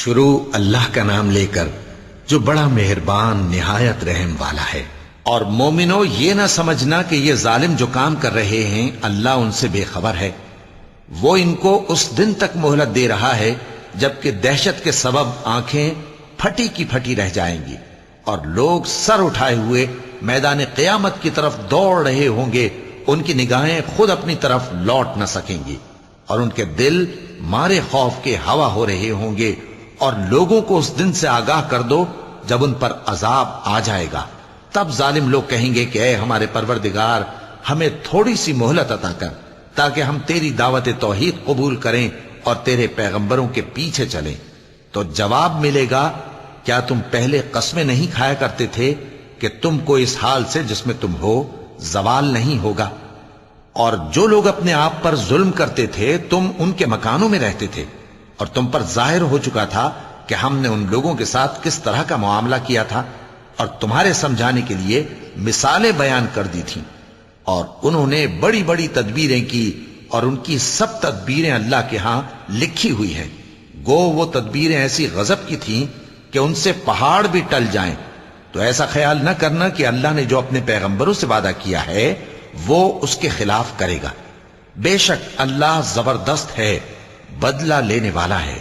شروع اللہ کا نام لے کر جو بڑا مہربان نہایت رحم والا ہے۔ اور مومنو، یہ نہ سمجھنا کہ یہ ظالم جو کام کر رہے ہیں اللہ ان سے بے خبر ہے۔ وہ ان کو اس دن تک مہلت دے رہا ہے جبکہ دہشت کے سبب آنکھیں پھٹی کی پھٹی رہ جائیں گی اور لوگ سر اٹھائے ہوئے میدان قیامت کی طرف دوڑ رہے ہوں گے۔ ان کی نگاہیں خود اپنی طرف لوٹ نہ سکیں گی اور ان کے دل مارے خوف کے ہوا ہو رہے ہوں گے۔ اور لوگوں کو اس دن سے آگاہ کر دو جب ان پر عذاب آ جائے گا۔ تب ظالم لوگ کہیں گے کہ اے ہمارے پروردگار، ہمیں تھوڑی سی مہلت عطا کر تاکہ ہم تیری دعوت توحید قبول کریں اور تیرے پیغمبروں کے پیچھے چلیں۔ تو جواب ملے گا، کیا تم پہلے قسمیں نہیں کھایا کرتے تھے کہ تم کو اس حال سے جس میں تم ہو زوال نہیں ہوگا؟ اور جو لوگ اپنے آپ پر ظلم کرتے تھے تم ان کے مکانوں میں رہتے تھے، اور تم پر ظاہر ہو چکا تھا کہ ہم نے ان لوگوں کے ساتھ کس طرح کا معاملہ کیا تھا، اور تمہارے سمجھانے کے لیے مثالیں بیان کر دی تھیں۔ اور انہوں نے بڑی بڑی تدبیریں کی، اور ان کی سب تدبیریں اللہ کے ہاں لکھی ہوئی ہیں۔ گو وہ تدبیریں ایسی غضب کی تھیں کہ ان سے پہاڑ بھی ٹل جائیں۔ تو ایسا خیال نہ کرنا کہ اللہ نے جو اپنے پیغمبروں سے وعدہ کیا ہے وہ اس کے خلاف کرے گا۔ بے شک اللہ زبردست ہے، بدلہ لینے والا ہے۔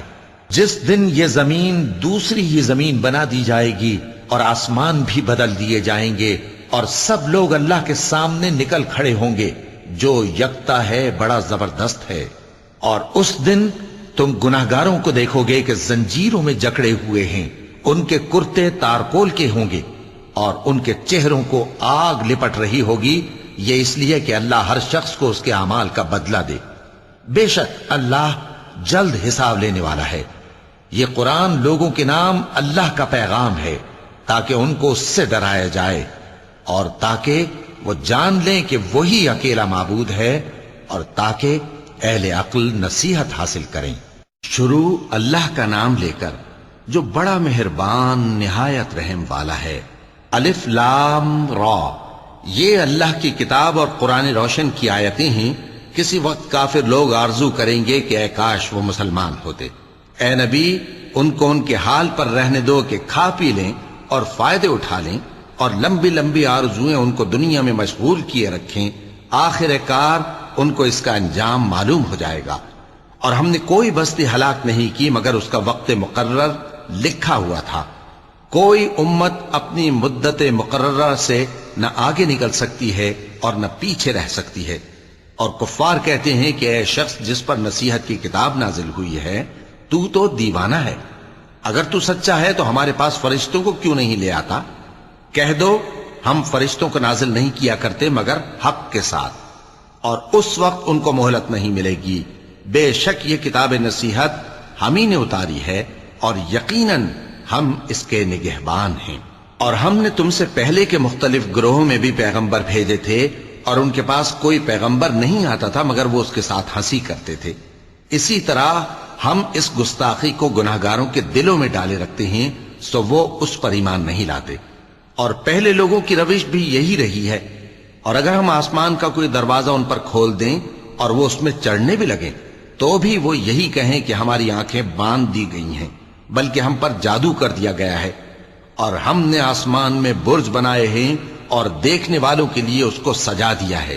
جس دن یہ زمین دوسری ہی زمین بنا دی جائے گی اور آسمان بھی بدل دیے جائیں گے اور سب لوگ اللہ کے سامنے نکل کھڑے ہوں گے جو یکتا ہے، بڑا زبردست ہے۔ اور اس دن تم گناہگاروں کو دیکھو گے کہ زنجیروں میں جکڑے ہوئے ہیں، ان کے کرتے تارکول کے ہوں گے اور ان کے چہروں کو آگ لپٹ رہی ہوگی۔ یہ اس لیے کہ اللہ ہر شخص کو اس کے اعمال کا بدلہ دے۔ بے شک اللہ جلد حساب لینے والا ہے۔ یہ قرآن لوگوں کے نام اللہ کا پیغام ہے تاکہ ان کو اس سے ڈرایا جائے اور تاکہ وہ جان لیں کہ وہی اکیلا معبود ہے، اور تاکہ اہل عقل نصیحت حاصل کریں۔ شروع اللہ کا نام لے کر جو بڑا مہربان نہایت رحم والا ہے۔ الف لام را، یہ اللہ کی کتاب اور قرآن روشن کی آیتیں ہیں۔ کسی وقت کافر لوگ آرزو کریں گے کہ اے کاش وہ مسلمان ہوتے۔ اے نبی، ان کو ان کے حال پر رہنے دو کہ کھا پی لیں اور فائدے اٹھا لیں، اور لمبی لمبی آرزویں ان کو دنیا میں مشغول کیے رکھیں۔ آخر کار ان کو اس کا انجام معلوم ہو جائے گا۔ اور ہم نے کوئی بستی ہلاک نہیں کی مگر اس کا وقت مقرر لکھا ہوا تھا۔ کوئی امت اپنی مدت مقررہ سے نہ آگے نکل سکتی ہے اور نہ پیچھے رہ سکتی ہے۔ اور کفار کہتے ہیں کہ اے شخص جس پر نصیحت کی کتاب نازل ہوئی ہے تو دیوانہ ہے، اگر تو سچا ہے تو ہمارے پاس فرشتوں کو کیوں نہیں لے آتا؟ کہہ دو ہم فرشتوں کو نازل نہیں کیا کرتے مگر حق کے ساتھ، اور اس وقت ان کو مہلت نہیں ملے گی۔ بے شک یہ کتاب نصیحت ہم ہی نے اتاری ہے اور یقیناً ہم اس کے نگہبان ہیں۔ اور ہم نے تم سے پہلے کے مختلف گروہوں میں بھی پیغمبر بھیجے تھے، اور ان کے پاس کوئی پیغمبر نہیں آتا تھا مگر وہ اس کے ساتھ ہنسی کرتے تھے۔ اسی طرح ہم اس گستاخی کو گناہگاروں کے دلوں میں ڈالے رکھتے ہیں سو وہ اس پر ایمان نہیں لاتے۔ اور پہلے لوگوں کی روش بھی یہی رہی ہے۔ اور اگر ہم آسمان کا کوئی دروازہ ان پر کھول دیں اور وہ اس میں چڑھنے بھی لگیں تو بھی وہ یہی کہیں کہ ہماری آنکھیں باندھ دی گئی ہیں، بلکہ ہم پر جادو کر دیا گیا ہے۔ اور ہم نے آسمان میں برج بنائے ہیں اور دیکھنے والوں کے لیے اس کو سجا دیا ہے،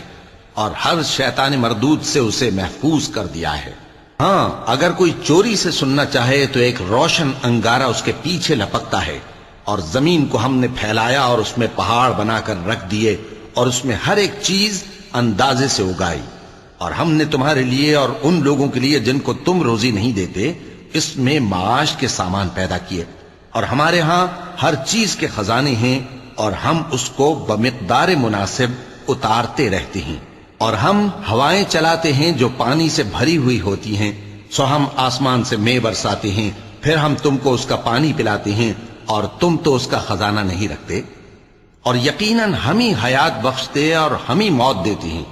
اور ہر شیطان مردود سے اسے محفوظ کر دیا ہے۔ ہاں، اگر کوئی چوری سے سننا چاہے تو ایک روشن انگارہ اس کے پیچھے لپکتا ہے، اور زمین کو ہم نے پھیلایا اور اس میں پہاڑ بنا کر رکھ دیے اور اس میں ہر ایک چیز اندازے سے اگائی۔ اور ہم نے تمہارے لیے اور ان لوگوں کے لیے جن کو تم روزی نہیں دیتے اس میں معاش کے سامان پیدا کیے، اور ہمارے ہاں ہر چیز کے خزانے ہیں اور ہم اس کو بمقدار مناسب اتارتے رہتے ہیں۔ اور ہم ہوائیں چلاتے ہیں جو پانی سے بھری ہوئی ہوتی ہیں، سو ہم آسمان سے مے برساتے ہیں، پھر ہم تم کو اس کا پانی پلاتے ہیں اور تم تو اس کا خزانہ نہیں رکھتے۔ اور یقیناً ہم ہی حیات بخشتے اور ہم ہی موت دیتے ہیں،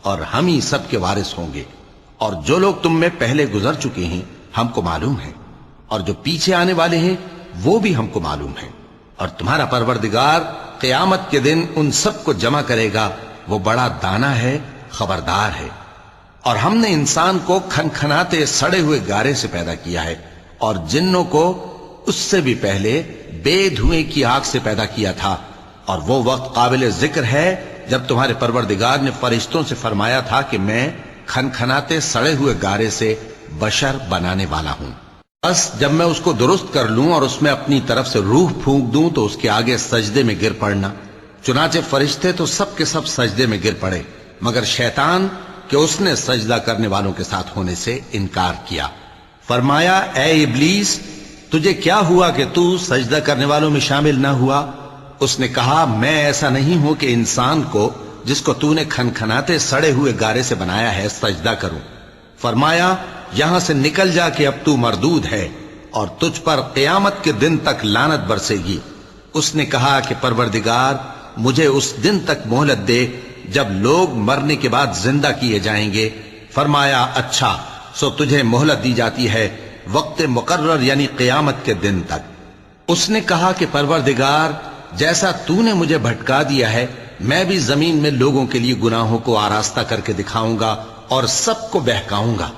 اور ہم ہی سب کے وارث ہوں گے۔ اور جو لوگ تم میں پہلے گزر چکے ہیں ہم کو معلوم ہے، اور جو پیچھے آنے والے ہیں وہ بھی ہم کو معلوم ہے۔ اور تمہارا پروردگار قیامت کے دن ان سب کو جمع کرے گا، وہ بڑا دانا ہے، خبردار ہے۔ اور ہم نے انسان کو کھنکھناتے سڑے ہوئے گارے سے پیدا کیا ہے، اور جنوں کو اس سے بھی پہلے بے دھوئیں کی آگ سے پیدا کیا تھا، اور وہ وقت قابل ذکر ہے جب تمہارے پروردگار نے فرشتوں سے فرمایا تھا کہ میں کھنکھناتے سڑے ہوئے گارے سے بشر بنانے والا ہوں، بس جب میں اس کو درست کر لوں اور اس میں اپنی طرف سے روح پھونک دوں تو اس کے آگے سجدے میں گر پڑنا۔ چنانچہ فرشتے تو سب کے سب سجدے میں گر پڑے مگر شیطان کہ اس نے سجدہ کرنے والوں کے ساتھ ہونے سے انکار کیا۔ فرمایا اے ابلیس، تجھے کیا ہوا کہ تو سجدہ کرنے والوں میں شامل نہ ہوا؟ اس نے کہا میں ایسا نہیں ہوں کہ انسان کو جس کو تو نے کھنکھناتے سڑے ہوئے گارے سے بنایا ہے سجدہ کروں۔ فرمایا یہاں سے نکل جا کہ اب تو مردود ہے اور تجھ پر قیامت کے دن تک لعنت برسے گی۔ اس نے کہا کہ پروردگار مجھے اس دن تک مہلت دے جب لوگ مرنے کے بعد زندہ کیے جائیں گے۔ فرمایا اچھا، سو تجھے مہلت دی جاتی ہے وقت مقرر یعنی قیامت کے دن تک۔ اس نے کہا کہ پروردگار جیسا تو نے مجھے بھٹکا دیا ہے میں بھی زمین میں لوگوں کے لیے گناہوں کو آراستہ کر کے دکھاؤں گا اور سب کو بہکاؤں گا۔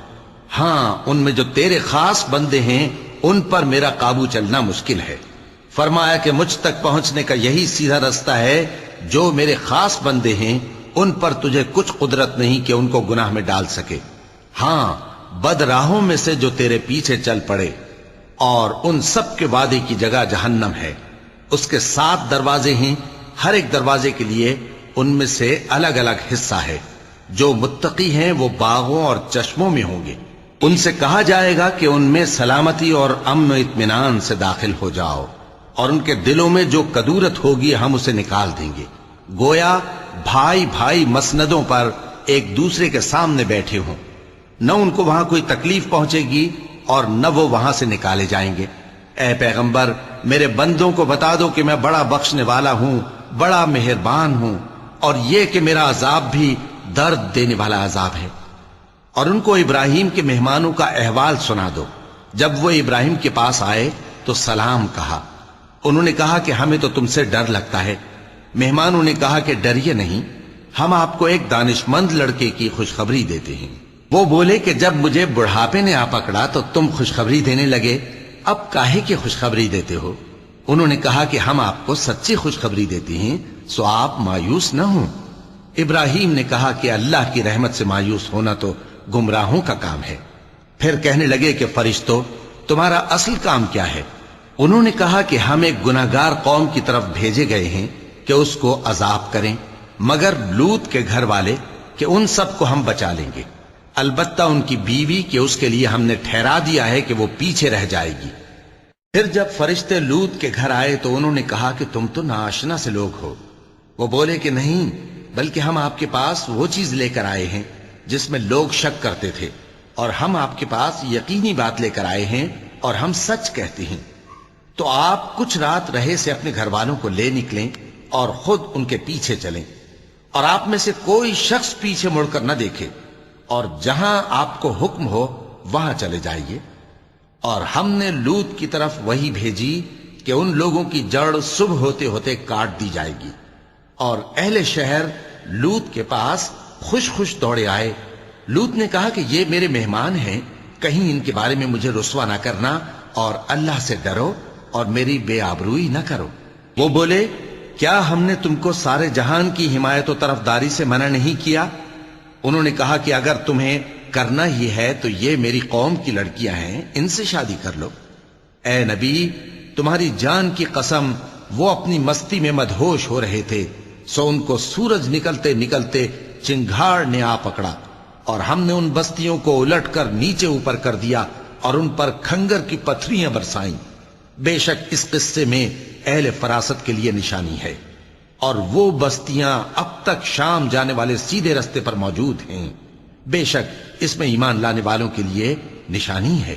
ہاں ان میں جو تیرے خاص بندے ہیں ان پر میرا قابو چلنا مشکل ہے۔ فرمایا کہ مجھ تک پہنچنے کا یہی سیدھا رستہ ہے، جو میرے خاص بندے ہیں ان پر تجھے کچھ قدرت نہیں کہ ان کو گناہ میں ڈال سکے۔ ہاں بد راہوں میں سے جو تیرے پیچھے چل پڑے، اور ان سب کے وعدے کی جگہ جہنم ہے، اس کے 7 دروازے ہیں، ہر ایک دروازے کے لیے ان میں سے الگ الگ حصہ ہے۔ جو متقی ہیں وہ باغوں اور چشموں میں ہوں گے، ان سے کہا جائے گا کہ ان میں سلامتی اور امن و اطمینان سے داخل ہو جاؤ، اور ان کے دلوں میں جو کدورت ہوگی ہم اسے نکال دیں گے، گویا بھائی بھائی مسندوں پر ایک دوسرے کے سامنے بیٹھے ہوں، نہ ان کو وہاں کوئی تکلیف پہنچے گی اور نہ وہ وہاں سے نکالے جائیں گے۔ اے پیغمبر میرے بندوں کو بتا دو کہ میں بڑا بخشنے والا ہوں، بڑا مہربان ہوں، اور یہ کہ میرا عذاب بھی درد دینے والا عذاب ہے۔ اور ان کو ابراہیم کے مہمانوں کا احوال سنا دو۔ جب وہ ابراہیم کے پاس آئے تو سلام کہا۔ انہوں نے کہا کہ ہمیں تو تم سے ڈر لگتا ہے۔ مہمانوں نے کہا کہ ڈریے نہیں، ہم آپ کو ایک دانشمند لڑکے کی خوشخبری دیتے ہیں۔ وہ بولے کہ جب مجھے بڑھاپے نے آ پکڑا تو تم خوشخبری دینے لگے، اب کاہے کی خوشخبری دیتے ہو؟ انہوں نے کہا کہ ہم آپ کو سچی خوشخبری دیتے ہیں، سو آپ مایوس نہ ہوں۔ ابراہیم نے کہا کہ اللہ کی رحمت سے مایوس ہونا تو گمراہوں کا کام ہے۔ پھر کہنے لگے کہ فرشتوں تمہارا اصل کام کیا ہے؟ انہوں نے کہا کہ ہم ایک گناہگار قوم کی طرف بھیجے گئے ہیں کہ اس کو عذاب کریں، مگر لوط کے گھر والے کہ ان سب کو ہم بچا لیں گے، البتہ ان کی بیوی کہ اس کے لیے ہم نے ٹھہرا دیا ہے کہ وہ پیچھے رہ جائے گی۔ پھر جب فرشتے لوط کے گھر آئے تو انہوں نے کہا کہ تم تو ناآشنا سے لوگ ہو۔ وہ بولے کہ نہیں، بلکہ ہم آپ کے پاس وہ چیز لے کر آئے ہیں جس میں لوگ شک کرتے تھے، اور ہم آپ کے پاس یقینی بات لے کر آئے ہیں اور ہم سچ کہتے ہیں۔ تو آپ کچھ رات رہے سے اپنے گھر والوں کو لے نکلیں اور خود ان کے پیچھے چلیں، اور آپ میں سے کوئی شخص پیچھے مڑ کر نہ دیکھے، اور جہاں آپ کو حکم ہو وہاں چلے جائیے۔ اور ہم نے لوط کی طرف وہی بھیجی کہ ان لوگوں کی جڑ صبح ہوتے ہوتے کاٹ دی جائے گی۔ اور اہل شہر لوط کے پاس خوش خوش دوڑے آئے۔ لوط نے کہا کہ یہ میرے مہمان ہیں، کہیں ان کے بارے میں مجھے رسوا نہ کرنا، اور اللہ سے ڈرو اور میری بے آبروئی نہ کرو۔ وہ بولے کیا ہم نے تم کو سارے جہان کی حمایت و طرفداری سے منع نہیں کیا؟ انہوں نے کہا کہ اگر تمہیں کرنا ہی ہے تو یہ میری قوم کی لڑکیاں ہیں، ان سے شادی کر لو۔ اے نبی تمہاری جان کی قسم وہ اپنی مستی میں مدہوش ہو رہے تھے، سو ان کو سورج نکلتے نکلتے چنگھاڑ نے آ پکڑا، اور ہم نے ان بستیوں کو الٹ کر نیچے اوپر کر دیا اور ان پر کھنگر کی پتھریاں برسائیں۔ بے شک اس قصے میں اہل فراست کے لیے نشانی ہے، اور وہ بستیاں اب تک شام جانے والے سیدھے رستے پر موجود ہیں۔ بے شک اس میں ایمان لانے والوں کے لیے نشانی ہے۔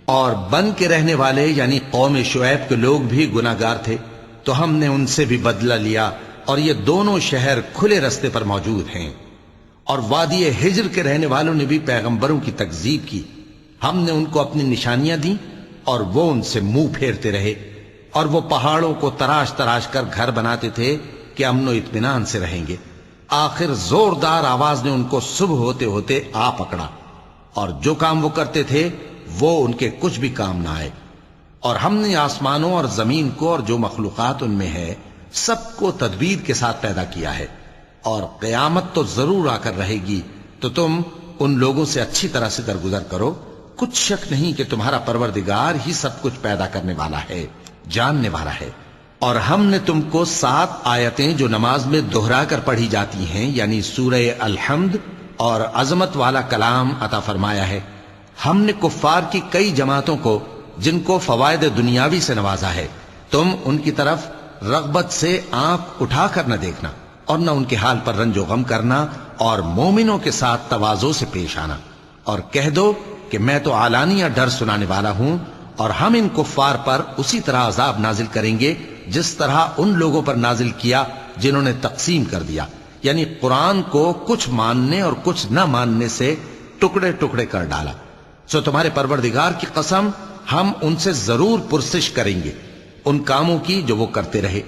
اور بن کے رہنے والے یعنی قوم شعیب کے لوگ بھی گناہگار تھے، تو ہم نے ان سے بھی بدلہ لیا، اور یہ دونوں شہر کھلے رستے پر موجود ہیں۔ اور وادی ہجر کے رہنے والوں نے بھی پیغمبروں کی تکذیب کی، ہم نے ان کو اپنی نشانیاں دیں اور وہ ان سے منہ پھیرتے رہے، اور وہ پہاڑوں کو تراش تراش کر گھر بناتے تھے کہ امن و اطمینان سے رہیں گے۔ آخر زوردار آواز نے ان کو صبح ہوتے ہوتے آ پکڑا، اور جو کام وہ کرتے تھے وہ ان کے کچھ بھی کام نہ آئے۔ اور ہم نے آسمانوں اور زمین کو اور جو مخلوقات ان میں ہے سب کو تدبیر کے ساتھ پیدا کیا ہے، اور قیامت تو ضرور آ کر رہے گی، تو تم ان لوگوں سے اچھی طرح سے درگزر کرو۔ کچھ شک نہیں کہ تمہارا پروردگار ہی سب کچھ پیدا کرنے والا ہے، جاننے والا ہے۔ اور ہم نے تم کو 7 آیتیں جو نماز میں دہرا کر پڑھی جاتی ہیں، یعنی سورہ الحمد اور عظمت والا کلام عطا فرمایا ہے۔ ہم نے کفار کی کئی جماعتوں کو جن کو فوائد دنیاوی سے نوازا ہے، تم ان کی طرف رغبت سے آنکھ اٹھا کر نہ دیکھنا اور نہ ان کے حال پر رنج و غم کرنا، اور مومنوں کے ساتھ تواضع سے پیش آنا، اور کہہ دو کہ میں تو اعلانیہ ڈر سنانے والا ہوں، اور ہم ان کفار پر اسی طرح عذاب نازل کریں گے جس طرح ان لوگوں پر نازل کیا جنہوں نے تقسیم کر دیا، یعنی قرآن کو کچھ ماننے اور کچھ نہ ماننے سے ٹکڑے ٹکڑے کر ڈالا۔ سو تمہارے پروردگار کی قسم، ہم ان سے ضرور پرسش کریں گے ان کاموں کی جو وہ کرتے رہے۔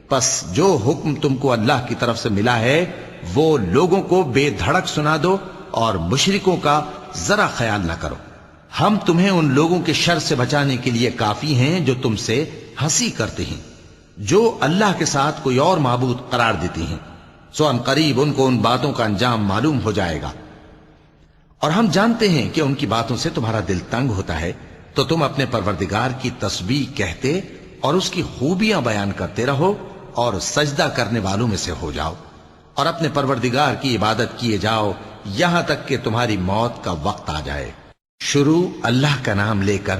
پس جو حکم تم کو اللہ کی طرف سے ملا ہے وہ لوگوں کو بے دھڑک سنا دو، اور مشرکوں کا ذرا خیال نہ کرو۔ ہم تمہیں ان لوگوں کے شر سے بچانے کے لیے کافی ہیں جو تم سے ہنسی کرتے ہیں، جو اللہ کے ساتھ کوئی اور معبود قرار دیتے ہیں۔ سو ان قریب ان کو ان باتوں کا انجام معلوم ہو جائے گا، اور ہم جانتے ہیں کہ ان کی باتوں سے تمہارا دل تنگ ہوتا ہے، تو تم اپنے پروردگار کی تسبیح کہتے اور اس کی خوبیاں بیان کرتے رہو، اور سجدہ کرنے والوں میں سے ہو جاؤ، اور اپنے پروردگار کی عبادت کیے جاؤ یہاں تک کہ تمہاری موت کا وقت آ جائے۔ شروع اللہ کا نام لے کر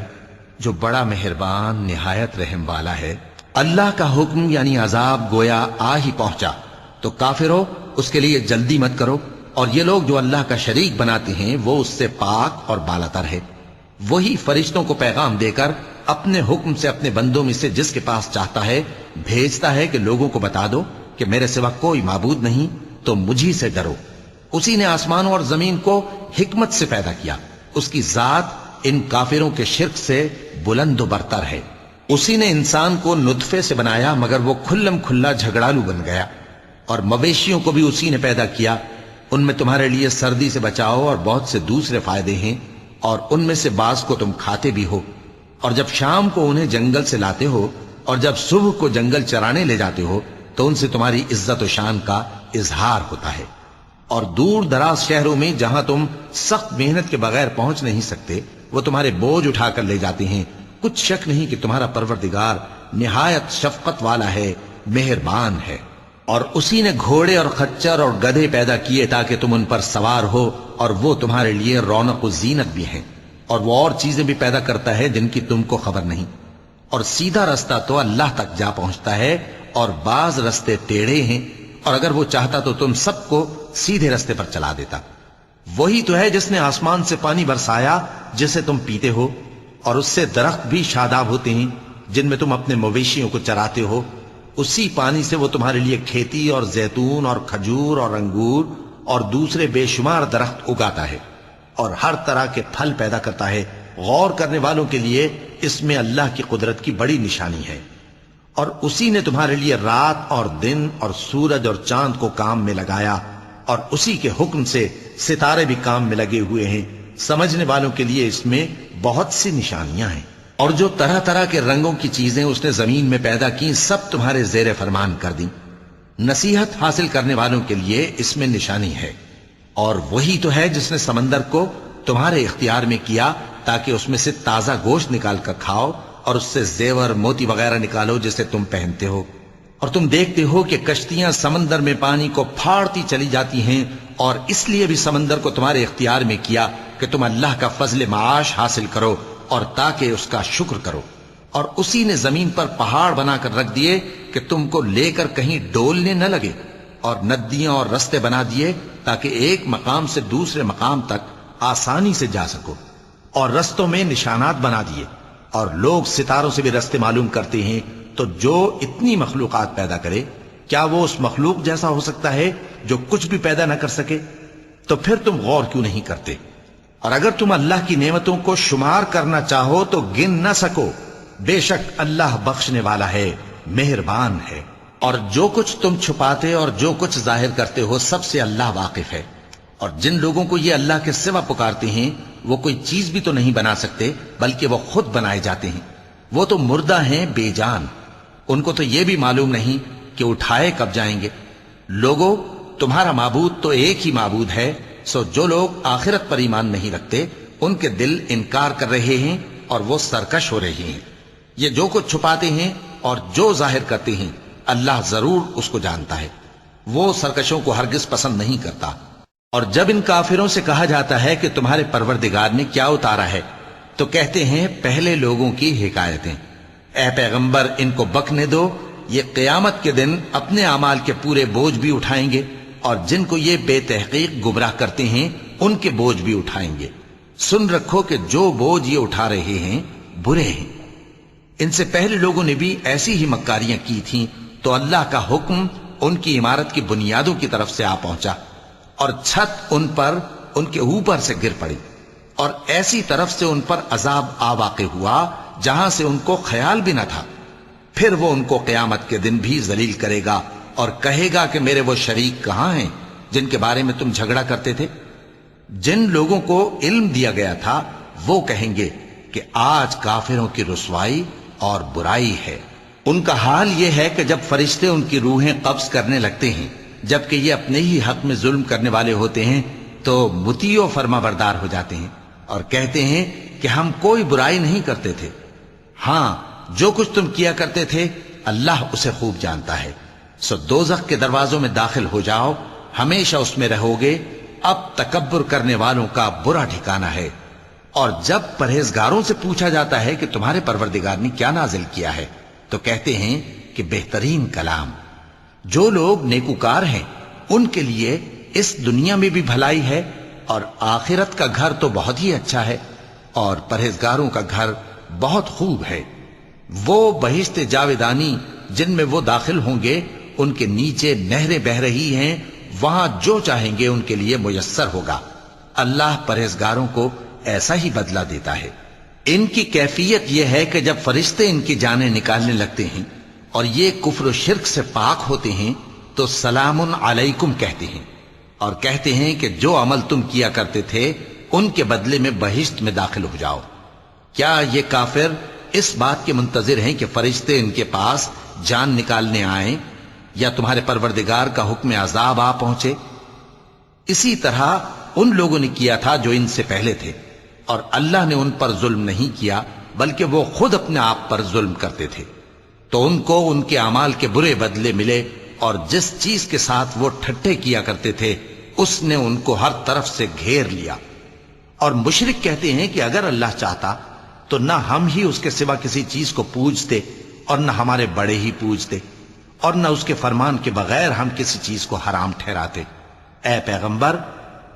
جو بڑا مہربان نہایت رحم والا ہے۔ اللہ کا حکم یعنی عذاب گویا آ ہی پہنچا، تو کافرو اس کے لیے جلدی مت کرو، اور یہ لوگ جو اللہ کا شریک بناتے ہیں وہ اس سے پاک اور بالاتر ہے۔ وہی فرشتوں کو پیغام دے کر اپنے حکم سے اپنے بندوں میں سے جس کے پاس چاہتا ہے بھیجتا ہے کہ لوگوں کو بتا دو کہ میرے سوا کوئی معبود نہیں، تو مجھی سے ڈرو۔ اسی نے آسمانوں اور زمین کو حکمت سے پیدا کیا، اس کی ذات ان کافروں کے شرک سے بلند و برتر ہے۔ اسی نے انسان کو نطفے سے بنایا مگر وہ کھلم کھلا جھگڑالو بن گیا، اور مویشیوں کو بھی اسی نے پیدا کیا، ان میں تمہارے لیے سردی سے بچاؤ اور بہت سے دوسرے فائدے ہیں، اور ان میں سے بعض کو تم کھاتے بھی ہو۔ اور جب شام کو انہیں جنگل سے لاتے ہو اور جب صبح کو جنگل چرانے لے جاتے ہو تو ان سے تمہاری عزت و شان کا اظہار ہوتا ہے۔ اور دور دراز شہروں میں جہاں تم سخت محنت کے بغیر پہنچ نہیں سکتے وہ تمہارے بوجھ اٹھا کر لے جاتے ہیں۔ کچھ شک نہیں کہ تمہارا پروردگار نہایت شفقت والا ہے، مہربان ہے۔ اور اسی نے گھوڑے اور خچر اور گدھے پیدا کیے تاکہ تم ان پر سوار ہو، اور وہ تمہارے لیے رونق و زینت بھی ہیں، اور وہ اور چیزیں بھی پیدا کرتا ہے جن کی تم کو خبر نہیں۔ اور سیدھا رستہ تو اللہ تک جا پہنچتا ہے، اور بعض رستے ٹیڑھے ہیں، اور اگر وہ چاہتا تو تم سب کو سیدھے رستے پر چلا دیتا۔ وہی تو ہے جس نے آسمان سے پانی برسایا جسے تم پیتے ہو، اور اس سے درخت بھی شاداب ہوتے ہیں جن میں تم اپنے مویشیوں کو چراتے ہو۔ اسی پانی سے وہ تمہارے لیے کھیتی اور زیتون اور کھجور اور انگور اور دوسرے بے شمار درخت اگاتا ہے، اور ہر طرح کے پھل پیدا کرتا ہے۔ غور کرنے والوں کے لیے اس میں اللہ کی قدرت کی بڑی نشانی ہے۔ اور اسی نے تمہارے لیے رات اور دن اور سورج اور چاند کو کام میں لگایا، اور اسی کے حکم سے ستارے بھی کام میں لگے ہوئے ہیں۔ سمجھنے والوں کے لیے اس میں بہت سی نشانیاں ہیں۔ اور جو طرح طرح کے رنگوں کی چیزیں اس نے زمین میں پیدا کی سب تمہارے زیر فرمان کر دیں۔ نصیحت حاصل کرنے والوں کے لیے اس میں نشانی ہے۔ اور وہی تو ہے جس نے سمندر کو تمہارے اختیار میں کیا تاکہ اس میں سے تازہ گوشت نکال کر کھاؤ، اور اس سے زیور موتی وغیرہ نکالو جسے تم پہنتے ہو۔ اور تم دیکھتے ہو کہ کشتیاں سمندر میں پانی کو پھاڑتی چلی جاتی ہیں، اور اس لیے بھی سمندر کو تمہارے اختیار میں کیا کہ تم اللہ کا فضل معاش حاصل کرو اور تاکہ اس کا شکر کرو۔ اور اسی نے زمین پر پہاڑ بنا کر رکھ دیے کہ تم کو لے کر کہیں ڈولنے نہ لگے، اور ندیاں اور رستے بنا دیے تاکہ ایک مقام سے دوسرے مقام تک آسانی سے جا سکو، اور رستوں میں نشانات بنا دیے۔ اور لوگ ستاروں سے بھی رستے معلوم کرتے ہیں، تو جو اتنی مخلوقات پیدا کرے کیا وہ اس مخلوق جیسا ہو سکتا ہے جو کچھ بھی پیدا نہ کر سکے؟ تو پھر تم غور کیوں نہیں کرتے؟ اور اگر تم اللہ کی نعمتوں کو شمار کرنا چاہو تو گن نہ سکو۔ بے شک اللہ بخشنے والا ہے، مہربان ہے۔ اور جو کچھ تم چھپاتے اور جو کچھ ظاہر کرتے ہو سب سے اللہ واقف ہے۔ اور جن لوگوں کو یہ اللہ کے سوا پکارتے ہیں وہ کوئی چیز بھی تو نہیں بنا سکتے بلکہ وہ خود بنائے جاتے ہیں۔ وہ تو مردہ ہیں بے جان، ان کو تو یہ بھی معلوم نہیں کہ اٹھائے کب جائیں گے۔ لوگو، تمہارا معبود تو ایک ہی معبود ہے، سو جو لوگ آخرت پر ایمان نہیں رکھتے ان کے دل انکار کر رہے ہیں اور وہ سرکش ہو رہے ہیں۔ یہ جو کچھ چھپاتے ہیں اور جو ظاہر کرتے ہیں اللہ ضرور اس کو جانتا ہے، وہ سرکشوں کو ہرگز پسند نہیں کرتا۔ اور جب ان کافروں سے کہا جاتا ہے کہ تمہارے پروردگار نے کیا اتارا ہے تو کہتے ہیں پہلے لوگوں کی حکایتیں۔ اے پیغمبر، ان کو بکنے دو، یہ قیامت کے دن اپنے اعمال کے پورے بوجھ بھی اٹھائیں گے اور جن کو یہ بے تحقیق گمراہ کرتے ہیں ان کے بوجھ بھی اٹھائیں گے۔ سن رکھو کہ جو بوجھ یہ اٹھا رہے ہیں برے ہیں۔ ان سے پہلے لوگوں نے بھی ایسی ہی مکاریاں کی تھیں تو اللہ کا حکم ان کی عمارت کی بنیادوں کی طرف سے آ پہنچا اور چھت ان پر ان کے اوپر سے گر پڑی، اور ایسی طرف سے ان پر عذاب آ واقع ہوا جہاں سے ان کو خیال بھی نہ تھا۔ پھر وہ ان کو قیامت کے دن بھی ذلیل کرے گا اور کہے گا کہ میرے وہ شریک کہاں ہیں جن کے بارے میں تم جھگڑا کرتے تھے؟ جن لوگوں کو علم دیا گیا تھا وہ کہیں گے کہ آج کافروں کی رسوائی اور برائی ہے۔ ان کا حال یہ ہے کہ جب فرشتے ان کی روحیں قبض کرنے لگتے ہیں جبکہ یہ اپنے ہی حق میں ظلم کرنے والے ہوتے ہیں تو مطیع و فرما بردار ہو جاتے ہیں اور کہتے ہیں کہ ہم کوئی برائی نہیں کرتے تھے۔ ہاں، جو کچھ تم کیا کرتے تھے اللہ اسے خوب جانتا ہے۔ سو دوزخ کے دروازوں میں داخل ہو جاؤ، ہمیشہ اس میں رہو گے، اب تکبر کرنے والوں کا برا ٹھکانہ ہے۔ اور جب پرہیزگاروں سے پوچھا جاتا ہے کہ تمہارے پروردگار نے کیا نازل کیا ہے تو کہتے ہیں کہ بہترین کلام۔ جو لوگ نیکوکار ہیں ان کے لیے اس دنیا میں بھی بھلائی ہے اور آخرت کا گھر تو بہت ہی اچھا ہے، اور پرہیزگاروں کا گھر بہت خوب ہے۔ وہ بہشت جاویدانی جن میں وہ داخل ہوں گے ان کے نیچے نہریں بہہ رہی ہیں، وہاں جو چاہیں گے ان کے لیے میسر ہوگا۔ اللہ پرہیزگاروں کو ایسا ہی بدلہ دیتا ہے۔ ان کی کیفیت یہ ہے کہ جب فرشتے ان کی جانیں نکالنے لگتے ہیں اور یہ کفر و شرک سے پاک ہوتے ہیں تو سلام علیکم کہتے ہیں اور کہتے ہیں کہ جو عمل تم کیا کرتے تھے ان کے بدلے میں بہشت میں داخل ہو جاؤ۔ کیا یہ کافر اس بات کے منتظر ہیں کہ فرشتے ان کے پاس جان نکالنے آئیں یا تمہارے پروردگار کا حکم عذاب آ پہنچے؟ اسی طرح ان لوگوں نے کیا تھا جو ان سے پہلے تھے، اور اللہ نے ان پر ظلم نہیں کیا بلکہ وہ خود اپنے آپ پر ظلم کرتے تھے۔ تو ان کو ان کے اعمال کے برے بدلے ملے، اور جس چیز کے ساتھ وہ ٹھٹھے کیا کرتے تھے اس نے ان کو ہر طرف سے گھیر لیا۔ اور مشرک کہتے ہیں کہ اگر اللہ چاہتا تو نہ ہم ہی اس کے سوا کسی چیز کو پوجتے اور نہ ہمارے بڑے ہی پوجتے، اور نہ اس کے فرمان کے بغیر ہم کسی چیز کو حرام ٹھہراتے۔ اے پیغمبر،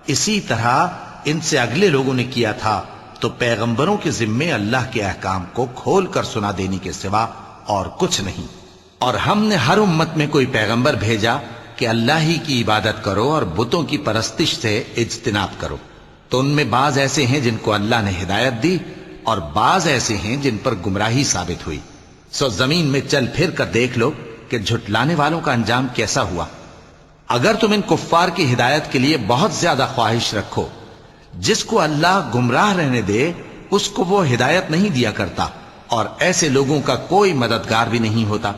اسی طرح ان سے اگلے لوگوں نے کیا تھا، تو پیغمبروں کے ذمے اللہ کے احکام کو کھول کر سنا دینے کے سوا اور کچھ نہیں۔ اور ہم نے ہر امت میں کوئی پیغمبر بھیجا کہ اللہ ہی کی عبادت کرو اور بتوں کی پرستش سے اجتناب کرو، تو ان میں بعض ایسے ہیں جن کو اللہ نے ہدایت دی اور بعض ایسے ہیں جن پر گمراہی ثابت ہوئی۔ سو زمین میں چل پھر کر دیکھ لو کہ جھٹلانے والوں کا انجام کیسا ہوا۔ اگر تم ان کفار کی ہدایت کے لیے بہت زیادہ خواہش رکھو، جس کو اللہ گمراہ رہنے دے اس کو وہ ہدایت نہیں دیا کرتا، اور ایسے لوگوں کا کوئی مددگار بھی نہیں ہوتا۔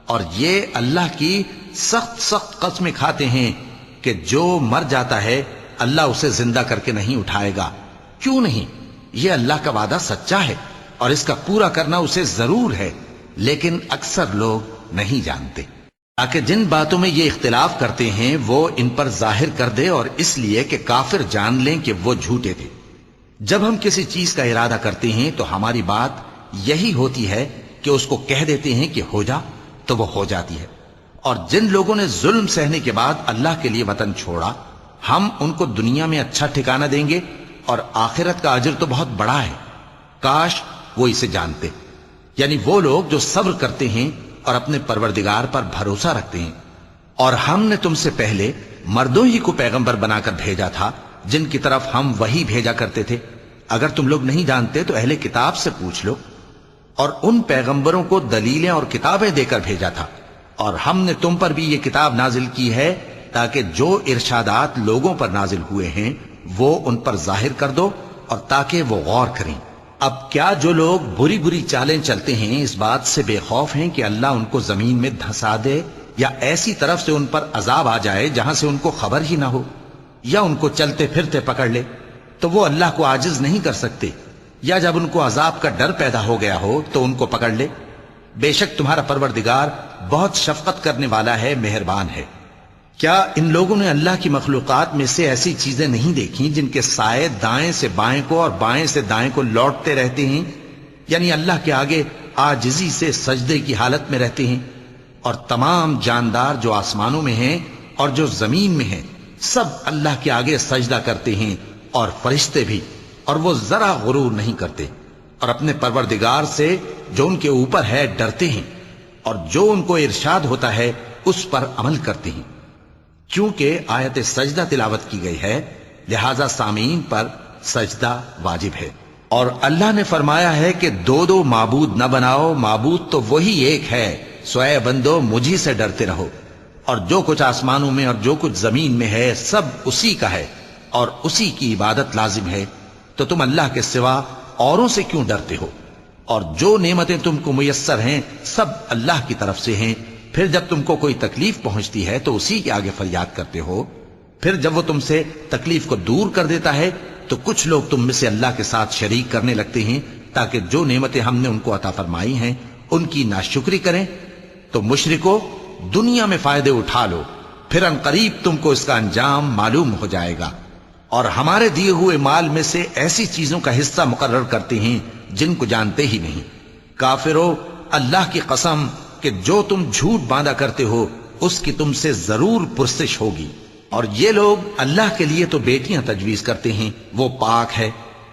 اور یہ اللہ کی سخت سخت قسمیں کھاتے ہیں کہ جو مر جاتا ہے اللہ اسے زندہ کر کے نہیں اٹھائے گا۔ کیوں نہیں؟ یہ اللہ کا وعدہ سچا ہے اور اس کا پورا کرنا اسے ضرور ہے، لیکن اکثر لوگ نہیں جانتے۔ تاکہ جن باتوں میں یہ اختلاف کرتے ہیں وہ ان پر ظاہر کر دے، اور اس لیے کہ کافر جان لیں کہ وہ جھوٹے تھے۔ جب ہم کسی چیز کا ارادہ کرتے ہیں تو ہماری بات یہی ہوتی ہے کہ اس کو کہہ دیتے ہیں کہ ہو جا تو وہ ہو جاتی ہے۔ اور جن لوگوں نے ظلم سہنے کے بعد اللہ کے لیے وطن چھوڑا، ہم ان کو دنیا میں اچھا ٹھکانہ دیں گے اور آخرت کا اجر تو بہت بڑا ہے۔ کاش وہ اسے جانتے، یعنی وہ لوگ جو صبر کرتے ہیں اور اپنے پروردگار پر بھروسہ رکھتے ہیں۔ اور ہم نے تم سے پہلے مردوں ہی کو پیغمبر بنا کر بھیجا تھا جن کی طرف ہم وحی بھیجا کرتے تھے۔ اگر تم لوگ نہیں جانتے تو اہل کتاب سے پوچھ لو۔ اور ان پیغمبروں کو دلیلیں اور کتابیں دے کر بھیجا تھا، اور ہم نے تم پر بھی یہ کتاب نازل کی ہے تاکہ جو ارشادات لوگوں پر نازل ہوئے ہیں وہ ان پر ظاہر کر دو اور تاکہ وہ غور کریں۔ اب کیا جو لوگ بری بری چالیں چلتے ہیں اس بات سے بے خوف ہیں کہ اللہ ان کو زمین میں دھسا دے، یا ایسی طرف سے ان پر عذاب آ جائے جہاں سے ان کو خبر ہی نہ ہو، یا ان کو چلتے پھرتے پکڑ لے؟ تو وہ اللہ کو عاجز نہیں کر سکتے، یا جب ان کو عذاب کا ڈر پیدا ہو گیا ہو تو ان کو پکڑ لے؟ بے شک تمہارا پروردگار بہت شفقت کرنے والا ہے، مہربان ہے۔ کیا ان لوگوں نے اللہ کی مخلوقات میں سے ایسی چیزیں نہیں دیکھی جن کے سائے دائیں سے بائیں کو اور بائیں سے دائیں کو لوٹتے رہتے ہیں، یعنی اللہ کے آگے عاجزی سے سجدے کی حالت میں رہتے ہیں؟ اور تمام جاندار جو آسمانوں میں ہیں اور جو زمین میں ہیں سب اللہ کے آگے سجدہ کرتے ہیں، اور فرشتے بھی، اور وہ ذرا غرور نہیں کرتے، اور اپنے پروردگار سے جو ان کے اوپر ہے ڈرتے ہیں، اور جو ان کو ارشاد ہوتا ہے اس پر عمل کرتے ہیں۔ چونکہ آیت سجدہ تلاوت کی گئی ہے لہذا سامعین پر سجدہ واجب ہے۔ اور اللہ نے فرمایا ہے کہ دو دو معبود نہ بناؤ، معبود تو وہی ایک ہے، سو اے بندو مجھی سے ڈرتے رہو۔ اور جو کچھ آسمانوں میں اور جو کچھ زمین میں ہے سب اسی کا ہے، اور اسی کی عبادت لازم ہے، تو تم اللہ کے سوا اوروں سے کیوں ڈرتے ہو؟ اور جو نعمتیں تم کو میسر ہیں سب اللہ کی طرف سے ہیں۔ پھر جب تم کو کوئی تکلیف پہنچتی ہے تو اسی کے آگے فریاد کرتے ہو، پھر جب وہ تم سے تکلیف کو دور کر دیتا ہے تو کچھ لوگ تم میں سے اللہ کے ساتھ شریک کرنے لگتے ہیں تاکہ جو نعمتیں ہم نے ان کو عطا فرمائی ہیں ان کی ناشکری کریں۔ تو مشرکو دنیا میں فائدے اٹھا لو، پھر ان قریب تم کو اس کا انجام معلوم ہو جائے گا۔ اور ہمارے دیے ہوئے مال میں سے ایسی چیزوں کا حصہ مقرر کرتے ہیں جن کو جانتے ہی نہیں۔ کافرو اللہ کی قسم کہ جو تم جھوٹ باندھا کرتے ہو اس کی تم سے ضرور پرسش ہوگی۔ اور یہ لوگ اللہ کے لیے تو بیٹیاں تجویز کرتے ہیں، وہ پاک ہے،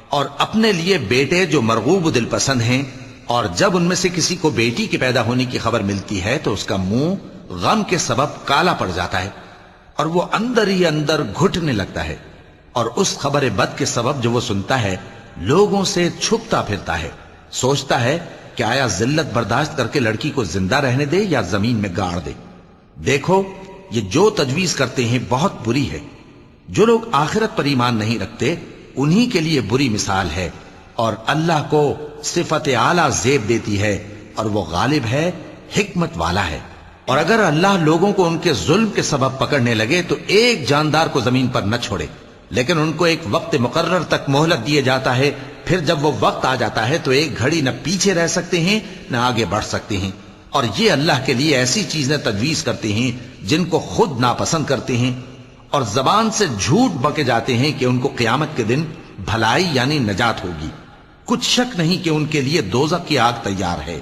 اور اپنے لیے بیٹے جو مرغوب دل پسند ہیں، اور جب ان میں سے کسی کو بیٹی کے پیدا ہونے کی خبر ملتی ہے تو اس کا منہ غم کے سبب کالا پڑ جاتا ہے، اور وہ اندر ہی اندر گھٹنے لگتا ہے، اور اس خبر بد کے سبب جو وہ سنتا ہے لوگوں سے چھپتا پھرتا ہے، سوچتا ہے کہ آیا ذلت برداشت کر کے لڑکی کو زندہ رہنے دے یا زمین میں گاڑ دے۔ دیکھو یہ جو تجویز کرتے ہیں بہت بری ہے۔ جو لوگ آخرت پر ایمان نہیں رکھتے انہی کے لیے بری مثال ہے، اور اللہ کو صفت اعلیٰ زیب دیتی ہے، اور وہ غالب ہے، حکمت والا ہے۔ اور اگر اللہ لوگوں کو ان کے ظلم کے سبب پکڑنے لگے تو ایک جاندار کو زمین پر نہ چھوڑے، لیکن ان کو ایک وقت مقرر تک مہلت دیے جاتا ہے، پھر جب وہ وقت آ جاتا ہے تو ایک گھڑی نہ پیچھے رہ سکتے ہیں نہ آگے بڑھ سکتے ہیں۔ اور یہ اللہ کے لیے ایسی چیزیں تجویز کرتے ہیں جن کو خود ناپسند کرتے ہیں، اور زبان سے جھوٹ بکے جاتے ہیں کہ ان کو قیامت کے دن بھلائی یعنی نجات ہوگی۔ کچھ شک نہیں کہ ان کے لیے دوزخ کی آگ تیار ہے،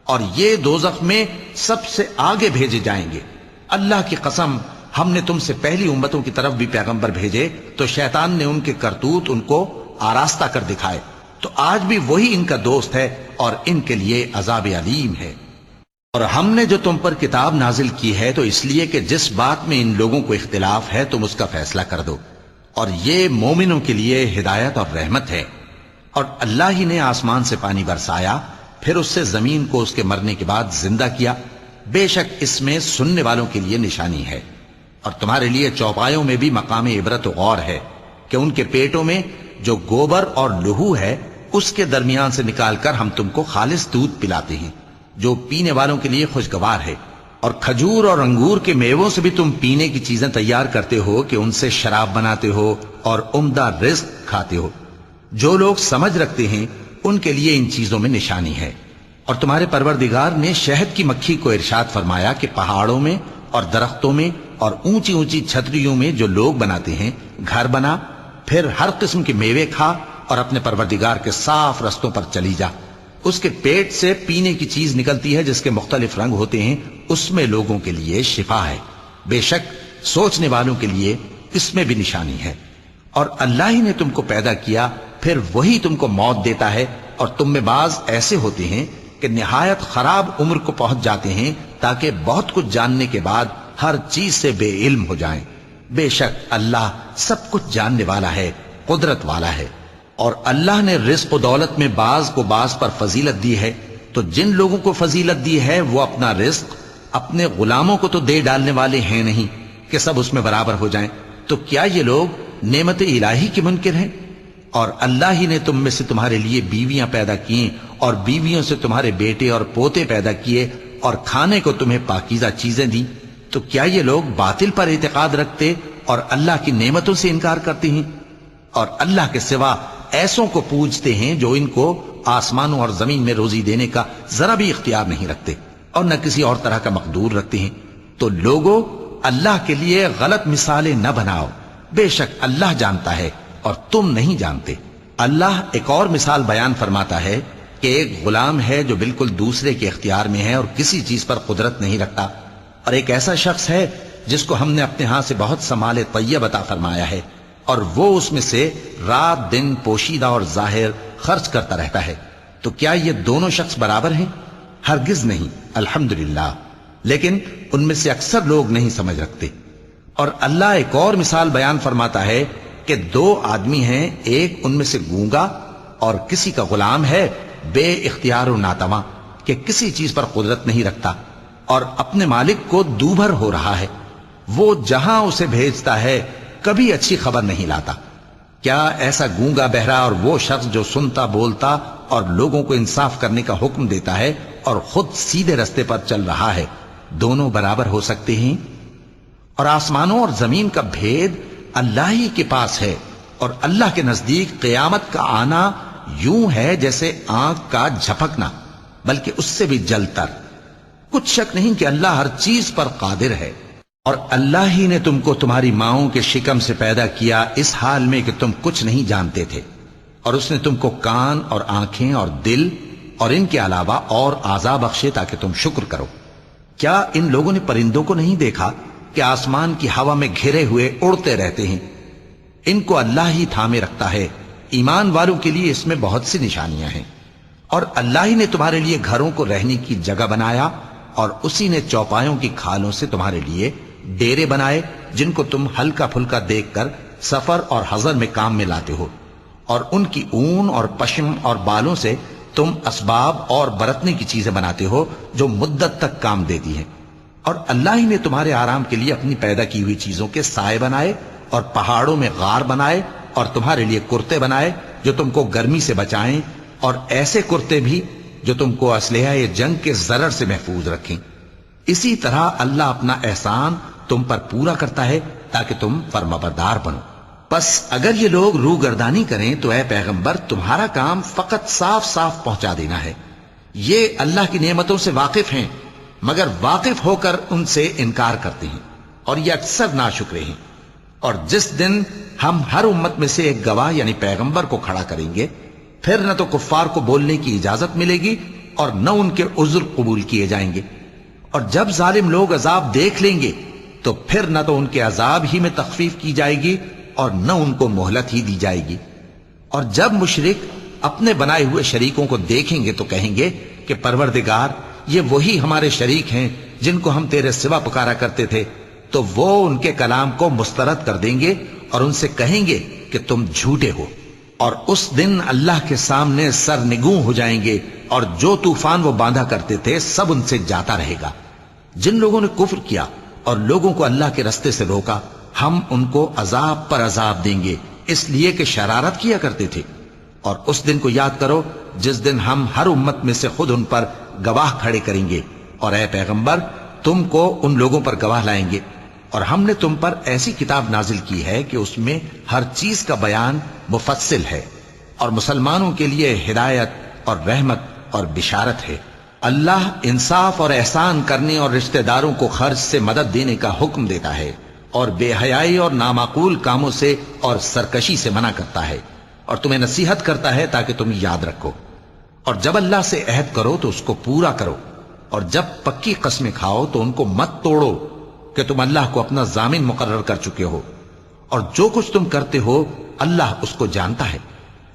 اور یہ دوزخ میں سب سے آگے بھیجے جائیں گے۔ اللہ کی قسم ہم نے تم سے پہلی امتوں کی طرف بھی پیغمبر بھیجے تو شیطان نے ان کے کرتوت ان کو آراستہ کر دکھائے، تو آج بھی وہی ان کا دوست ہے اور ان کے لیے عذاب علیم ہے۔ اور ہم نے جو تم پر کتاب نازل کی ہے تو اس لیے کہ جس بات میں ان لوگوں کو اختلاف ہے تم اس کا فیصلہ کر دو، اور یہ مومنوں کے لیے ہدایت اور رحمت ہے۔ اور اللہ ہی نے آسمان سے پانی برسایا، پھر اس سے زمین کو اس کے مرنے کے بعد زندہ کیا، بے شک اس میں سننے والوں کے لیے نشانی ہے۔ اور تمہارے لیے چوپایوں میں بھی مقام عبرت و غور ہے کہ ان کے پیٹوں میں جو گوبر اور لہو ہے اس کے درمیان سے نکال کر ہم تم کو خالص دودھ پلاتے ہیں جو پینے والوں کے لیے خوشگوار ہے، اور کھجور اور انگور کے میووں سے بھی تم پینے کی چیزیں تیار کرتے ہو کہ ان سے شراب بناتے ہو اور عمدہ رزق کھاتے ہو۔ جو لوگ سمجھ رکھتے ہیں ان کے لیے ان چیزوں میں نشانی ہے۔ اور تمہارے پروردگار نے شہد کی مکھی کو ارشاد فرمایا کہ پہاڑوں میں اور درختوں میں اور اونچی اونچی چھتریوں میں جو لوگ بناتے ہیں گھر بنا، پھر ہر قسم کے میوے کھا اور اپنے پروردگار کے صاف رستوں پر چلی جا۔ اس کے پیٹ سے پینے کی چیز نکلتی ہے جس کے مختلف رنگ ہوتے ہیں، اس میں لوگوں کے لیے شفا ہے، بے شک سوچنے والوں کے لیے اس میں بھی نشانی ہے۔ اور اللہ ہی نے تم کو پیدا کیا، پھر وہی تم کو موت دیتا ہے، اور تم میں بعض ایسے ہوتے ہیں کہ نہایت خراب عمر کو پہنچ جاتے ہیں تاکہ بہت کچھ جاننے کے بعد ہر چیز سے بے علم ہو جائیں۔ بے شک اللہ سب کچھ جاننے والا ہے، قدرت والا ہے۔ اور اللہ نے رزق و دولت میں بعض کو بعض پر فضیلت دی ہے، تو جن لوگوں کو فضیلت دی ہے وہ اپنا رزق اپنے غلاموں کو تو دے ڈالنے والے ہیں نہیں کہ سب اس میں برابر ہو جائیں۔ تو کیا یہ لوگ نعمت الہی کے منکر ہیں؟ اور اللہ ہی نے تم میں سے تمہارے لیے بیویاں پیدا کی اور بیویوں سے تمہارے بیٹے اور پوتے پیدا کیے اور کھانے کو تمہیں پاکیزہ چیزیں دی، تو کیا یہ لوگ باطل پر اعتقاد رکھتے اور اللہ کی نعمتوں سے انکار کرتے ہیں؟ اور اللہ کے سوا ایسوں کو پوجتے ہیں جو ان کو آسمانوں اور زمین میں روزی دینے کا ذرا بھی اختیار نہیں رکھتے اور نہ کسی اور طرح کا مقدور رکھتے ہیں۔ تو لوگوں، اللہ کے لیے غلط مثالیں نہ بناؤ، بے شک اللہ جانتا ہے اور تم نہیں جانتے۔ اللہ ایک اور مثال بیان فرماتا ہے کہ ایک غلام ہے جو بالکل دوسرے کے اختیار میں ہے اور کسی چیز پر قدرت نہیں رکھتا، اور ایک ایسا شخص ہے جس کو ہم نے اپنے ہاں سے بہت سا مال طیب عطا فرمایا ہے اور وہ اس میں سے رات دن پوشیدہ اور ظاہر خرچ کرتا رہتا ہے۔ تو کیا یہ دونوں شخص برابر ہیں؟ ہرگز نہیں، الحمدللہ، لیکن ان میں سے اکثر لوگ نہیں سمجھ رکھتے۔ اور اللہ ایک اور مثال بیان فرماتا ہے کہ دو آدمی ہیں، ایک ان میں سے گونگا اور کسی کا غلام ہے بے اختیار و ناتواں کہ کسی چیز پر قدرت نہیں رکھتا اور اپنے مالک کو دوبھر ہو رہا ہے، وہ جہاں اسے بھیجتا ہے کبھی اچھی خبر نہیں لاتا۔ کیا ایسا گونگا بہرا اور وہ شخص جو سنتا بولتا اور لوگوں کو انصاف کرنے کا حکم دیتا ہے اور خود سیدھے رستے پر چل رہا ہے، دونوں برابر ہو سکتے ہیں؟ اور آسمانوں اور زمین کا بھید اللہ ہی کے پاس ہے، اور اللہ کے نزدیک قیامت کا آنا یوں ہے جیسے آنکھ کا جھپکنا، بلکہ اس سے بھی جل تر۔ کچھ شک نہیں کہ اللہ ہر چیز پر قادر ہے۔ اور اللہ ہی نے تم کو تمہاری ماؤں کے شکم سے پیدا کیا اس حال میں کہ تم کچھ نہیں جانتے تھے، اور اس نے تم کو کان اور آنکھیں اور دل اور ان کے علاوہ اور اعضاء بخشے تاکہ تم شکر کرو۔ کیا ان لوگوں نے پرندوں کو نہیں دیکھا کہ آسمان کی ہوا میں گھرے ہوئے اڑتے رہتے ہیں؟ ان کو اللہ ہی تھامے رکھتا ہے۔ ایمان والوں کے لیے اس میں بہت سی نشانیاں ہیں۔ اور اللہ ہی نے تمہارے لیے گھروں کو رہنے کی جگہ بنایا، اور اسی نے چوپایوں کی کھالوں سے تمہارے لیے ڈیرے بنائے جن کو تم ہلکا پھلکا دیکھ کر سفر اور حضر میں کام میں لاتے ہو، اور ان کی اون اور پشم اور بالوں سے تم اسباب اور برتنے کی چیزیں بناتے ہو جو مدت تک کام دیتی ہیں۔ اور اللہ ہی نے تمہارے آرام کے لیے اپنی پیدا کی ہوئی چیزوں کے سائے بنائے اور پہاڑوں میں غار بنائے اور تمہارے لیے کرتے بنائے جو تم کو گرمی سے بچائیں، اور ایسے کرتے بھی جو تم کو اسلحہ جنگ کے ضرر سے محفوظ رکھیں۔ اسی طرح اللہ اپنا احسان تم پر پورا کرتا ہے تاکہ تم فرمانبردار بنو۔ پس اگر یہ لوگ روگردانی کریں تو اے پیغمبر، تمہارا کام فقط صاف صاف پہنچا دینا ہے۔ یہ اللہ کی نعمتوں سے واقف ہیں، مگر واقف ہو کر ان سے انکار کرتے ہیں، اور یہ اکثر ناشکرے ہیں۔ اور جس دن ہم ہر امت میں سے ایک گواہ یعنی پیغمبر کو کھڑا کریں گے، پھر نہ تو کفار کو بولنے کی اجازت ملے گی اور نہ ان کے عذر قبول کیے جائیں گے۔ اور جب ظالم لوگ عذاب دیکھ لیں گے تو پھر نہ تو ان کے عذاب ہی میں تخفیف کی جائے گی اور نہ ان کو مہلت ہی دی جائے گی۔ اور جب مشرک اپنے بنائے ہوئے شریکوں کو دیکھیں گے تو کہیں گے کہ پروردگار، یہ وہی ہمارے شریک ہیں جن کو ہم تیرے سوا پکارا کرتے تھے۔ تو وہ ان کے کلام کو مسترد کر دیں گے اور ان سے کہیں گے کہ تم جھوٹے ہو، اور اس دن اللہ کے سامنے سرنگوں ہو جائیں گے، اور جو طوفان وہ باندھا کرتے تھے سب ان سے جاتا رہے گا۔ جن لوگوں نے کفر کیا اور لوگوں کو اللہ کے رستے سے روکا، ہم ان کو عذاب پر عذاب دیں گے اس لیے کہ شرارت کیا کرتے تھے۔ اور اس دن کو یاد کرو جس دن ہم ہر امت میں سے خود ان پر گواہ کھڑے کریں گے، اور اے پیغمبر، تم کو ان لوگوں پر گواہ لائیں گے۔ اور ہم نے تم پر ایسی کتاب نازل کی ہے کہ اس میں ہر چیز کا بیان مفصل ہے، اور مسلمانوں کے لیے ہدایت اور رحمت اور بشارت ہے۔ اللہ انصاف اور احسان کرنے اور رشتہ داروں کو خرچ سے مدد دینے کا حکم دیتا ہے، اور بے حیائی اور نامعقول کاموں سے اور سرکشی سے منع کرتا ہے، اور تمہیں نصیحت کرتا ہے تاکہ تم یاد رکھو۔ اور جب اللہ سے عہد کرو تو اس کو پورا کرو، اور جب پکی قسمیں کھاؤ تو ان کو مت توڑو کہ تم اللہ کو اپنا ضامن مقرر کر چکے ہو، اور جو کچھ تم کرتے ہو اللہ اس کو جانتا ہے۔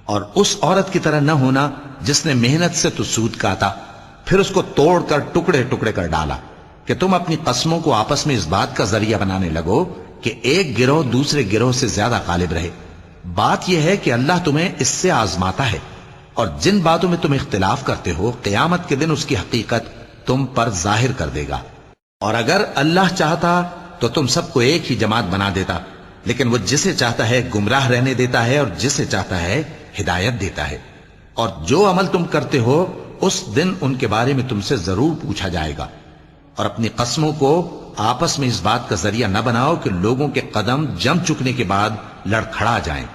اور اس عورت کی طرح نہ ہونا جس نے محنت سے تو سود کاتا پھر اس کو توڑ کر ٹکڑے ٹکڑے کر ڈالا، کہ تم اپنی قسموں کو آپس میں اس بات کا ذریعہ بنانے لگو کہ ایک گروہ دوسرے گروہ سے زیادہ غالب رہے۔ بات یہ ہے کہ اللہ تمہیں اس سے آزماتا ہے، اور جن باتوں میں تم اختلاف کرتے ہو قیامت کے دن اس کی حقیقت تم پر ظاہر کر دے گا۔ اور اگر اللہ چاہتا تو تم سب کو ایک ہی جماعت بنا دیتا، لیکن وہ جسے چاہتا ہے گمراہ رہنے دیتا ہے اور جسے چاہتا ہے ہدایت دیتا ہے۔ اور جو عمل تم کرتے ہو اس دن ان کے بارے میں تم سے ضرور پوچھا جائے گا۔ اور اپنی قسموں کو آپس میں اس بات کا ذریعہ نہ بناؤ کہ لوگوں کے قدم جم چکنے کے بعد لڑکھڑا جائیں،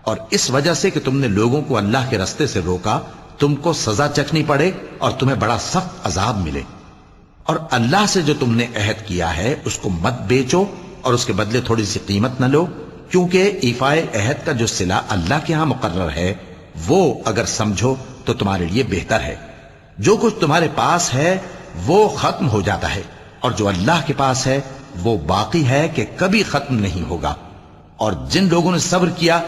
اور اس وجہ سے کہ تم نے لوگوں کو اللہ کے رستے سے روکا تم کو سزا چکھنی پڑے اور تمہیں بڑا سخت عذاب ملے۔ اور اللہ سے جو تم نے عہد کیا ہے اس کو مت بیچو اور اس کے بدلے تھوڑی سی قیمت نہ لو، کیونکہ ایفائے عہد کا جو صلہ اللہ کے ہاں مقرر ہے وہ اگر سمجھو تو تمہارے لیے بہتر ہے۔ جو کچھ تمہارے پاس ہے وہ ختم ہو جاتا ہے، اور جو اللہ کے پاس ہے وہ باقی ہے کہ کبھی ختم نہیں ہوگا۔ اور جن لوگوں نے صبر کیا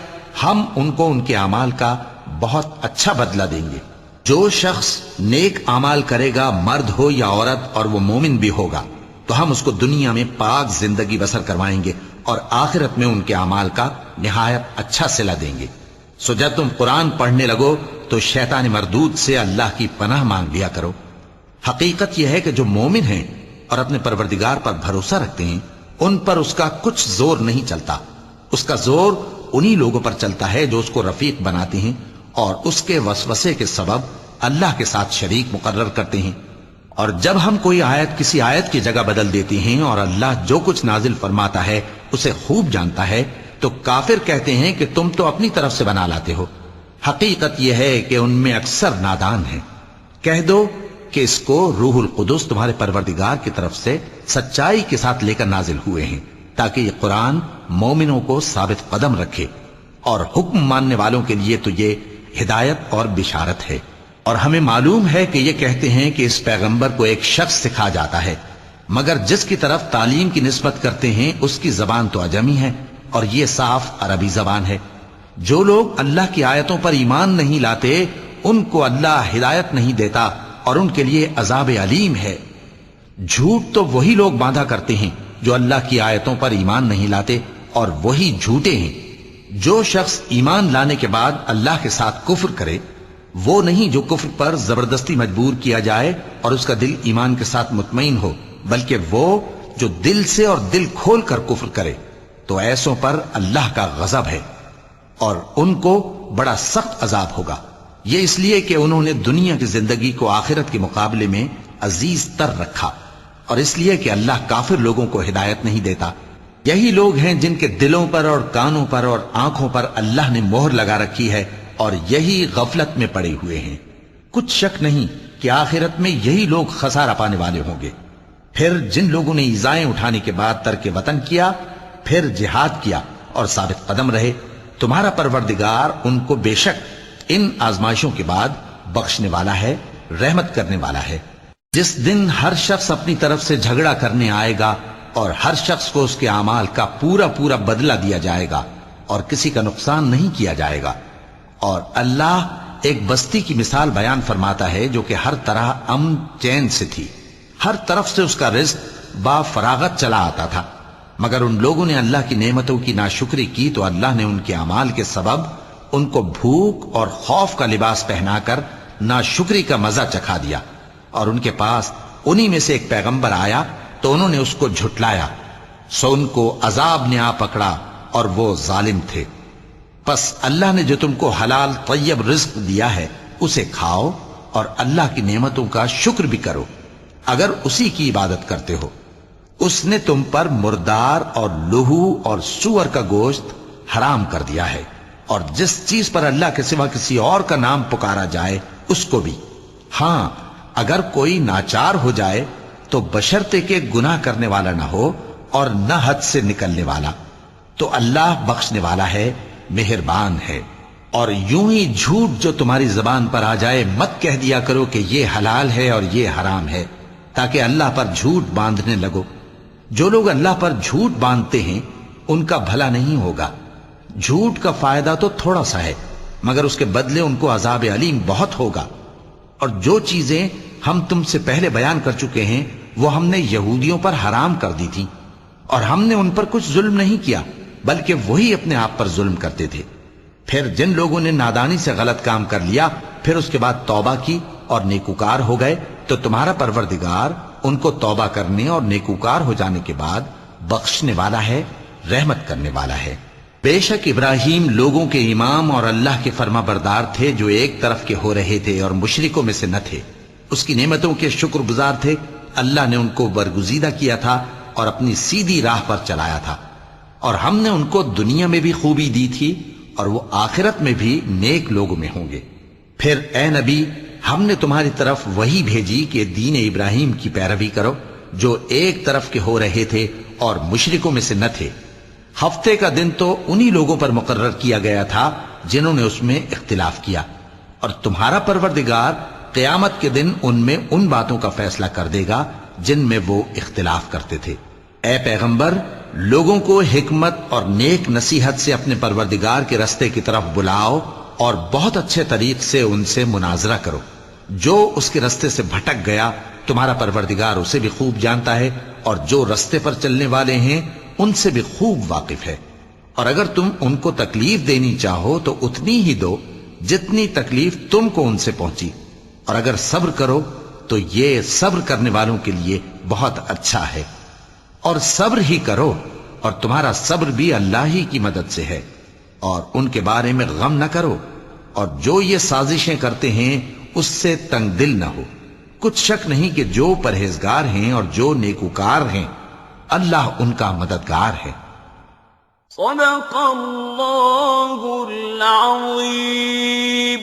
ہم ان کو ان کے اعمال کا بہت اچھا بدلہ دیں گے۔ جو شخص نیک اعمال کرے گا، مرد ہو یا عورت، اور وہ مومن بھی ہوگا، تو ہم اس کو دنیا میں پاک زندگی بسر کروائیں گے اور آخرت میں ان کے اعمال کا نہایت اچھا صلہ دیں گے۔ سو جب تم قرآن پڑھنے لگو تو شیطان مردود سے اللہ کی پناہ مانگ لیا کرو۔ حقیقت یہ ہے کہ جو مومن ہیں اور اپنے پروردگار پر بھروسہ رکھتے ہیں ان پر اس کا کچھ زور نہیں چلتا۔ اس کا زور انہی لوگوں پر چلتا ہے جو اس کو رفیق بناتے ہیں اور اس کے وسوسے کے سبب اللہ کے ساتھ شریک مقرر کرتے ہیں۔ اور جب ہم کوئی آیت کسی آیت کی جگہ بدل دیتے ہیں اور اللہ جو کچھ نازل فرماتا ہے اسے خوب جانتا ہے تو کافر کہتے ہیں کہ تم تو اپنی طرف سے بنا لاتے ہو۔ حقیقت یہ ہے کہ ان میں اکثر نادان ہیں۔ کہہ دو کہ اس کو روح القدس تمہارے پروردگار کی طرف سے سچائی کے ساتھ لے کر نازل ہوئے ہیں تاکہ یہ قرآن مومنوں کو ثابت قدم رکھے، اور حکم ماننے والوں کے لیے تو یہ ہدایت اور بشارت ہے۔ اور ہمیں معلوم ہے کہ یہ کہتے ہیں کہ اس پیغمبر کو ایک شخص سکھا جاتا ہے، مگر جس کی طرف تعلیم کی نسبت کرتے ہیں اس کی زبان تو عجمی ہے اور یہ صاف عربی زبان ہے۔ جو لوگ اللہ کی آیتوں پر ایمان نہیں لاتے ان کو اللہ ہدایت نہیں دیتا اور ان کے لیے عذاب علیم ہے۔ جھوٹ تو وہی لوگ باندھا کرتے ہیں جو اللہ کی آیتوں پر ایمان نہیں لاتے، اور وہی جھوٹے ہیں۔ جو شخص ایمان لانے کے بعد اللہ کے ساتھ کفر کرے وہ نہیں جو کفر پر زبردستی مجبور کیا جائے اور اس کا دل ایمان کے ساتھ مطمئن ہو، بلکہ وہ جو دل سے اور دل کھول کر کفر کرے، تو ایسوں پر اللہ کا غضب ہے اور ان کو بڑا سخت عذاب ہوگا۔ یہ اس لیے کہ انہوں نے دنیا کی زندگی کو آخرت کے مقابلے میں عزیز تر رکھا، اور اس لیے کہ اللہ کافر لوگوں کو ہدایت نہیں دیتا۔ یہی لوگ ہیں جن کے دلوں پر اور کانوں پر اور آنکھوں پر اللہ نے مہر لگا رکھی ہے، اور یہی غفلت میں پڑے ہوئے ہیں۔ کچھ شک نہیں کہ آخرت میں یہی لوگ خسارہ پانے والے ہوں گے۔ پھر جن لوگوں نے ایذائیں اٹھانے کے بعد ترک وطن کیا، پھر جہاد کیا اور ثابت قدم رہے، تمہارا پروردگار ان کو بے شک ان آزمائشوں کے بعد بخشنے والا ہے، رحمت کرنے والا ہے۔ جس دن ہر شخص اپنی طرف سے جھگڑا کرنے آئے گا اور ہر شخص کو اس کے اعمال کا پورا پورا بدلہ دیا جائے گا اور کسی کا نقصان نہیں کیا جائے گا۔ اور اللہ ایک بستی کی مثال بیان فرماتا ہے جو کہ ہر طرح امن چین سے تھی، ہر طرف سے اس کا رزق با فراغت چلا آتا تھا، مگر ان لوگوں نے اللہ کی نعمتوں کی ناشکری کی تو اللہ نے ان کے اعمال کے سبب ان کو بھوک اور خوف کا لباس پہنا کر ناشکری کا مزہ چکھا دیا۔ اور ان کے پاس انہی میں سے ایک پیغمبر آیا تو انہوں نے اس کو جھٹلایا، سو ان کو عذاب نے آ پکڑا اور وہ ظالم تھے۔ پس اللہ نے جو تم کو حلال طیب رزق دیا ہے اسے کھاؤ اور اللہ کی نعمتوں کا شکر بھی کرو اگر اسی کی عبادت کرتے ہو۔ اس نے تم پر مردار اور لہو اور سور کا گوشت حرام کر دیا ہے، اور جس چیز پر اللہ کے سوا کسی اور کا نام پکارا جائے اس کو بھی۔ ہاں اگر کوئی ناچار ہو جائے تو بشرطے کہ گناہ کرنے والا نہ ہو اور نہ حد سے نکلنے والا، تو اللہ بخشنے والا ہے، مہربان ہے۔ اور یوں ہی جھوٹ جو تمہاری زبان پر آ جائے مت کہہ دیا کرو کہ یہ حلال ہے اور یہ حرام ہے، تاکہ اللہ پر جھوٹ باندھنے لگو۔ جو لوگ اللہ پر جھوٹ باندھتے ہیں ان کا بھلا نہیں ہوگا۔ جھوٹ کا فائدہ تو تھوڑا سا ہے، مگر اس کے بدلے ان کو عذاب علیم بہت ہوگا۔ اور جو چیزیں ہم تم سے پہلے بیان کر چکے ہیں وہ ہم نے یہودیوں پر حرام کر دی تھی، اور ہم نے ان پر کچھ ظلم نہیں کیا بلکہ وہی اپنے آپ پر ظلم کرتے تھے۔ پھر جن لوگوں نے نادانی سے غلط کام کر لیا پھر اس کے بعد توبہ کی اور نیکوکار ہو گئے تو تمہارا پروردگار ان کو توبہ کرنے اور نیکوکار ہو جانے کے بعد بخشنے والا ہے، رحمت کرنے والا ہے۔ بے شک ابراہیم لوگوں کے امام اور اللہ کے فرما بردار تھے جو ایک طرف کے ہو رہے تھے اور مشرکوں میں سے نہ تھے۔ اس کی نعمتوں کے شکر گزار تھے۔ اللہ نے ان کو برگزیدہ کیا تھا اور اپنی سیدھی راہ پر چلایا تھا، اور ہم نے ان کو دنیا میں بھی خوبی دی تھی اور وہ آخرت میں بھی نیک لوگوں میں ہوں گے۔ پھر اے نبی، ہم نے تمہاری طرف وہی بھیجی کہ دین ابراہیم کی پیروی کرو جو ایک طرف کے ہو رہے تھے اور مشرکوں میں سے نہ تھے۔ ہفتے کا دن تو انہی لوگوں پر مقرر کیا گیا تھا جنہوں نے اس میں اختلاف کیا، اور تمہارا پروردگار قیامت کے دن ان میں ان باتوں کا فیصلہ کر دے گا جن میں وہ اختلاف کرتے تھے۔ اے پیغمبر، لوگوں کو حکمت اور نیک نصیحت سے اپنے پروردگار کے رستے کی طرف بلاؤ اور بہت اچھے طریق سے ان سے مناظرہ کرو۔ جو اس کے رستے سے بھٹک گیا تمہارا پروردگار اسے بھی خوب جانتا ہے، اور جو رستے پر چلنے والے ہیں ان سے بھی خوب واقف ہے۔ اور اگر تم ان کو تکلیف دینی چاہو تو اتنی ہی دو جتنی تکلیف تم کو ان سے پہنچی، اور اگر صبر کرو تو یہ صبر کرنے والوں کے لیے بہت اچھا ہے۔ اور صبر ہی کرو، اور تمہارا صبر بھی اللہ ہی کی مدد سے ہے، اور ان کے بارے میں غم نہ کرو، اور جو یہ سازشیں کرتے ہیں اس سے تنگ دل نہ ہو۔ کچھ شک نہیں کہ جو پرہیزگار ہیں اور جو نیکوکار ہیں اللہ ان کا مددگار ہے۔ صدق اللہ العظیم۔